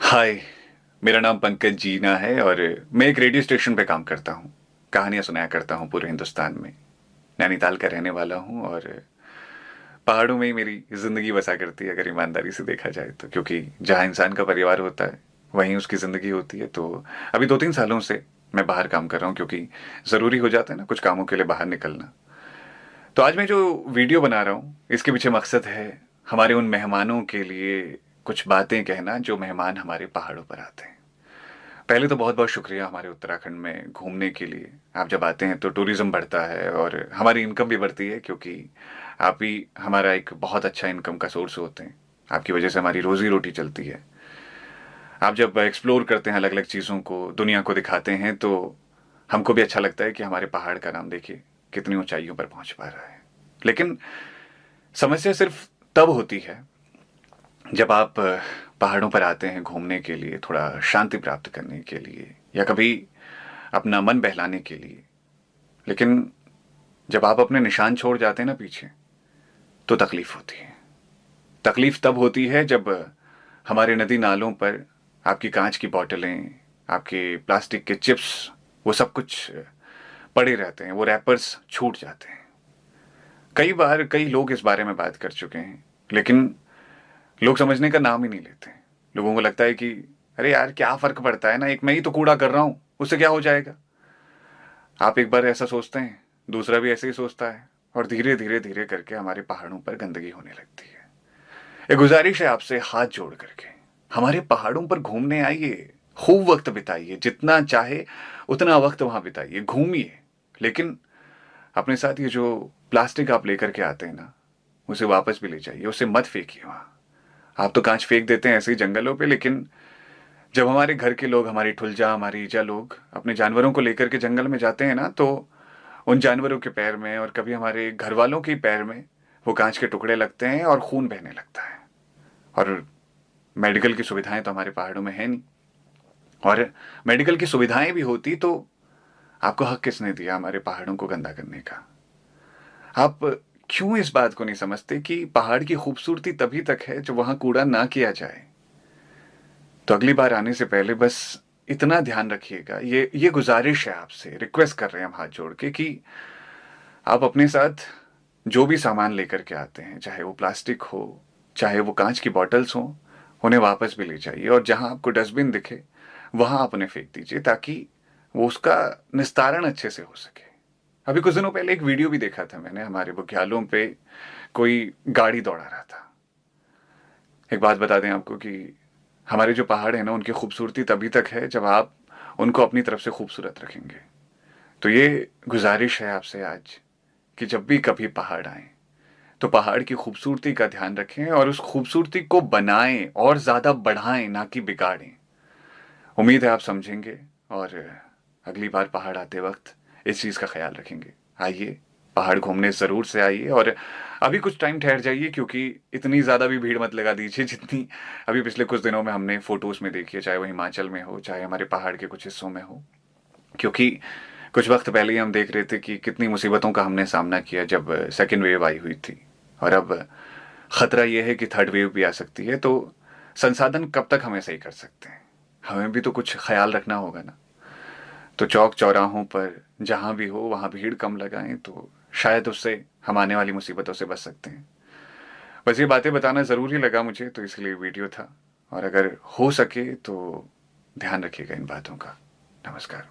हाय। मेरा नाम पंकज जीना है और मैं एक रेडियो स्टेशन पे काम करता हूँ। कहानियाँ सुनाया करता हूँ पूरे हिंदुस्तान में। नैनीताल का रहने वाला हूँ और पहाड़ों में ही मेरी ज़िंदगी बसा करती है, अगर ईमानदारी से देखा जाए तो। क्योंकि जहाँ इंसान का परिवार होता है वहीं उसकी ज़िंदगी होती है। तो अभी 2-3 सालों से मैं बाहर काम कर रहा हूँ, क्योंकि ज़रूरी हो जाता है ना कुछ कामों के लिए बाहर निकलना। तो आज मैं जो वीडियो बना रहा हूँ इसके पीछे मकसद है हमारे उन मेहमानों के लिए कुछ बातें कहना जो मेहमान हमारे पहाड़ों पर आते हैं। पहले तो बहुत बहुत शुक्रिया हमारे उत्तराखंड में घूमने के लिए। आप जब आते हैं तो टूरिज्म बढ़ता है और हमारी इनकम भी बढ़ती है, क्योंकि आप ही हमारा एक बहुत अच्छा इनकम का सोर्स होते हैं। आपकी वजह से हमारी रोजी रोटी चलती है। आप जब एक्सप्लोर करते हैं अलग अलग चीज़ों को, दुनिया को दिखाते हैं, तो हमको भी अच्छा लगता है कि हमारे पहाड़ का नाम देखिए कितनी ऊंचाइयों पर पहुंच पा रहा है। लेकिन समस्या सिर्फ तब होती है जब आप पहाड़ों पर आते हैं घूमने के लिए, थोड़ा शांति प्राप्त करने के लिए या कभी अपना मन बहलाने के लिए। लेकिन जब आप अपने निशान छोड़ जाते हैं ना पीछे, तो तकलीफ होती है। तकलीफ तब होती है जब हमारे नदी नालों पर आपकी कांच की बोतलें, आपके प्लास्टिक के चिप्स, वो सब कुछ पड़े रहते हैं, वो रैपर्स छूट जाते हैं। कई बार कई लोग इस बारे में बात कर चुके हैं, लेकिन लोग समझने का नाम ही नहीं लेते। लोगों को लगता है कि अरे यार क्या फर्क पड़ता है ना, एक मैं ही तो कूड़ा कर रहा हूं, उससे क्या हो जाएगा। आप एक बार ऐसा सोचते हैं, दूसरा भी ऐसे ही सोचता है, और धीरे धीरे धीरे करके हमारे पहाड़ों पर गंदगी होने लगती है। एक गुजारिश है आपसे हाथ जोड़ करके, हमारे पहाड़ों पर घूमने आइए, खूब वक्त बिताइए, जितना चाहे उतना वक्त वहां बिताइए, घूमिए। लेकिन अपने साथ ये जो प्लास्टिक आप लेकर के आते हैं ना, उसे वापस भी ले जाइए, उसे मत फेंकिए वहां। आप तो कांच फेंक देते हैं ऐसे ही जंगलों पे, लेकिन जब हमारे घर के लोग, हमारी ठुलजा, हमारी ईजा लोग अपने जानवरों को लेकर के जंगल में जाते हैं ना, तो उन जानवरों के पैर में और कभी हमारे घर वालों के पैर में वो कांच के टुकड़े लगते हैं और खून बहने लगता है। और मेडिकल की सुविधाएं तो हमारे पहाड़ों में है नहीं। और मेडिकल की सुविधाएं भी होती तो आपको हक किसने दिया हमारे पहाड़ों को गंदा करने का। आप क्यों इस बात को नहीं समझते कि पहाड़ की खूबसूरती तभी तक है जब वहां कूड़ा ना किया जाए। तो अगली बार आने से पहले बस इतना ध्यान रखिएगा, ये गुजारिश है आपसे, रिक्वेस्ट कर रहे हैं हम हाथ जोड़ के, कि आप अपने साथ जो भी सामान लेकर के आते हैं, चाहे वो प्लास्टिक हो, चाहे वो कांच की बॉटल्स हो, उन्हें वापस भी ले जाइए और जहां आपको डस्टबिन दिखे वहां आप उन्हें फेंक दीजिए, ताकि वो उसका निस्तारण अच्छे से हो सके। अभी कुछ दिनों पहले एक वीडियो भी देखा था मैंने, हमारे बुग्यालों पे कोई गाड़ी दौड़ा रहा था। एक बात बता दें आपको कि हमारे जो पहाड़ है ना, उनकी खूबसूरती तभी तक है जब आप उनको अपनी तरफ से खूबसूरत रखेंगे। तो ये गुजारिश है आपसे आज कि जब भी कभी पहाड़ आए तो पहाड़ की खूबसूरती का ध्यान रखें और उस खूबसूरती को बनाएं और ज्यादा बढ़ाएं, ना कि बिगाड़ें। उम्मीद है आप समझेंगे और अगली बार पहाड़ आते वक्त इस चीज का ख्याल रखेंगे। आइए, पहाड़ घूमने जरूर से आइए, और अभी कुछ टाइम ठहर जाइए, क्योंकि इतनी ज्यादा भी भीड़ मत लगा दीजिए जितनी अभी पिछले कुछ दिनों में हमने फोटोज में देखी है, चाहे वो हिमाचल में हो, चाहे हमारे पहाड़ के कुछ हिस्सों में हो। क्योंकि कुछ वक्त पहले ही हम देख रहे थे कि कितनी मुसीबतों का हमने सामना किया जब सेकेंड वेव आई हुई थी, और अब खतरा यह है कि थर्ड वेव भी आ सकती है। तो संसाधन कब तक हमें सही कर सकते हैं, हमें भी तो कुछ ख्याल रखना होगा ना। तो चौक चौराहों पर जहां भी हो वहां भीड़ कम लगाएं, तो शायद उससे हम आने वाली मुसीबतों से बच सकते हैं। बस ये बातें बताना ज़रूरी लगा मुझे, तो इसलिए वीडियो था। और अगर हो सके तो ध्यान रखिएगा इन बातों का। नमस्कार।